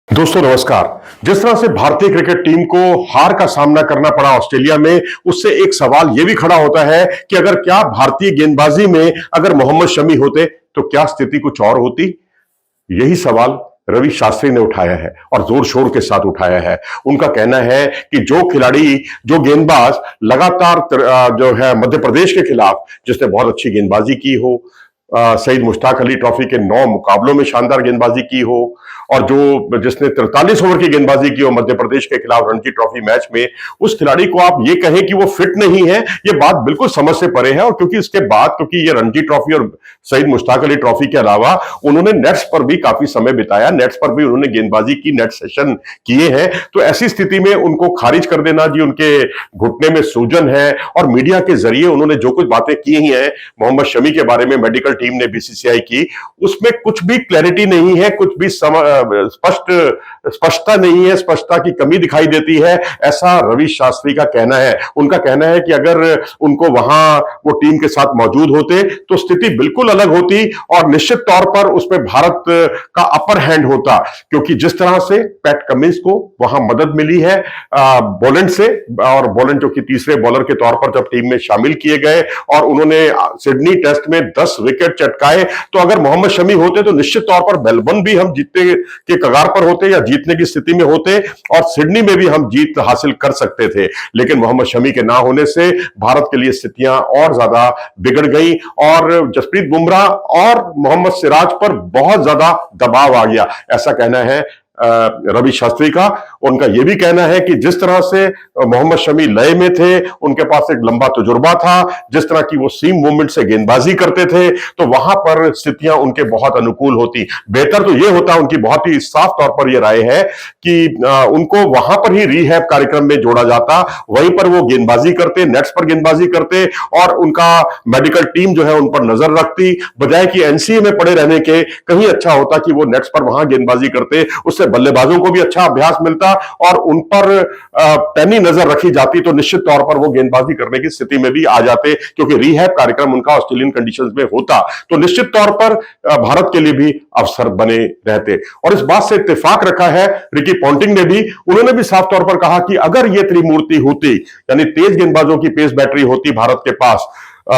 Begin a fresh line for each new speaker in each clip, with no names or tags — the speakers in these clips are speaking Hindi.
दोस्तों नमस्कार। जिस तरह से भारतीय क्रिकेट टीम को हार का सामना करना पड़ा ऑस्ट्रेलिया में, उससे एक सवाल यह भी खड़ा होता है कि अगर क्या भारतीय गेंदबाजी में अगर मोहम्मद शमी होते तो क्या स्थिति कुछ और होती। यही सवाल रवि शास्त्री ने उठाया है और जोर शोर के साथ उठाया है। उनका कहना है कि जो खिलाड़ी, जो गेंदबाज लगातार जो है मध्य प्रदेश के खिलाफ जिसने बहुत अच्छी गेंदबाजी की हो, सईद मुश्ताक अली ट्रॉफी के 9 मुकाबलों में शानदार गेंदबाजी की हो, और जो जिसने 43 ओवर की गेंदबाजी की हो मध्य प्रदेश के खिलाफ रणजी ट्रॉफी मैच में, उस खिलाड़ी को आप ये कहें कि वो फिट नहीं है, ये बात बिल्कुल समझ से परे है। और क्योंकि इसके बाद, क्योंकि ये रणजी ट्रॉफी और सईद मुश्ताक अली ट्रॉफी के अलावा उन्होंने नेट्स पर भी काफी समय बिताया, नेट्स पर भी उन्होंने गेंदबाजी की, नेट सेशन किए हैं। तो ऐसी स्थिति में उनको खारिज कर देना, जी उनके घुटने में सूजन है, और मीडिया के जरिए उन्होंने जो कुछ बातें की ही हैं मोहम्मद शमी के बारे में, मेडिकल टीम ने बीसीसीआई की, उसमें कुछ भी क्लैरिटी नहीं है, कुछ भी स्पष्टता नहीं है, स्पष्टता की कमी दिखाई देती है, ऐसा रवि शास्त्री का कहना है। उनका कहना है कि अगर उनको वहां वो टीम के साथ मौजूद होते तो स्थिति बिल्कुल अलग होती और निश्चित तौर पर उसमें भारत का अपर हैंड होता, क्योंकि जिस तरह से पैट कमिंस को वहां मदद मिली है बोलेंड से, और बोलेंड जो कि तीसरे बॉलर के तौर पर जब टीम में शामिल किए गए और उन्होंने सिडनी टेस्ट में 10 विकेट चटकाए, तो अगर मोहम्मद शमी होते तो निश्चित तौर पर मेलबर्न भी हम जीतने के कगार पर होते या जीतने की स्थिति में होते, और सिडनी में भी हम जीत हासिल कर सकते थे। लेकिन मोहम्मद शमी के ना होने से भारत के लिए स्थितियां और ज्यादा बिगड़ गई और जसप्रीत बुमराह और मोहम्मद सिराज पर बहुत ज्यादा दबाव आ गया, ऐसा कहना है रवि शास्त्री का। उनका यह भी कहना है कि जिस तरह से मोहम्मद शमी लय में थे, उनके पास एक लंबा तजुर्बा था, जिस तरह की वो सीम मूवमेंट से गेंदबाजी करते थे, तो वहां पर स्थितियां उनके बहुत अनुकूल होती। बेहतर तो यह होता, उनकी बहुत ही साफ तौर पर यह राय है कि उनको वहां पर ही रिहैब कार्यक्रम में जोड़ा जाता, वहीं पर वो गेंदबाजी करते, नेट्स पर गेंदबाजी करते, और उनका मेडिकल टीम जो है उन पर नजर रखती, बजाय कि एनसीए में पड़े रहने के। कहीं अच्छा होता कि वो नेट्स पर वहां गेंदबाजी करते, उससे बल्लेबाजों को भी अच्छा अभ्यास मिलता और उन पर पैनी नजर रखी जाती, तो निश्चित तौर पर वो गेंदबाजी करने की स्थिति में भी आ जाते, क्योंकि रिहैब कार्यक्रम उनका ऑस्ट्रेलियन कंडीशंस में होता, तो निश्चित तौर पर भारत के लिए भी अवसर बने रहते। और इस बात से इत्तेफाक रखा है रिकी पॉन्टिंग ने भी, उन्होंने भी साफ तौर पर कहा कि अगर ये त्रिमूर्ति होती, यानी तेज गेंदबाजों की पेस बैटरी होती भारत के पास,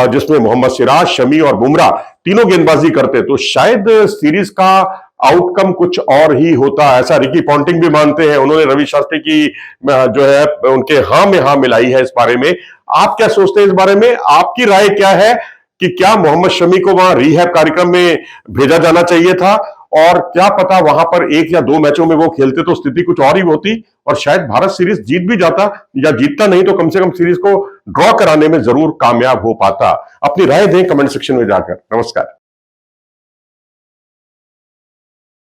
जिसमें मोहम्मद सिराज, शमी और बुमराह तीनों गेंदबाजी करते, तो शायद सीरीज का आउटकम कुछ और ही होता, ऐसा रिकी पॉन्टिंग भी मानते हैं। उन्होंने रवि शास्त्री की जो है उनके हां में हां मिलाई है इस बारे में। आप क्या सोचते हैं इस बारे में? आपकी राय क्या है कि क्या मोहम्मद शमी को वहां रिहैब कार्यक्रम में भेजा जाना चाहिए था, और क्या पता वहां पर 1 या 2 मैचों में वो खेलते तो स्थिति कुछ और ही होती और शायद भारत सीरीज जीत भी जाता, या जीतता नहीं तो कम से कम सीरीज को ड्रॉ कराने में जरूर कामयाब हो पाता। अपनी राय दें कमेंट सेक्शन में जाकर। नमस्कार।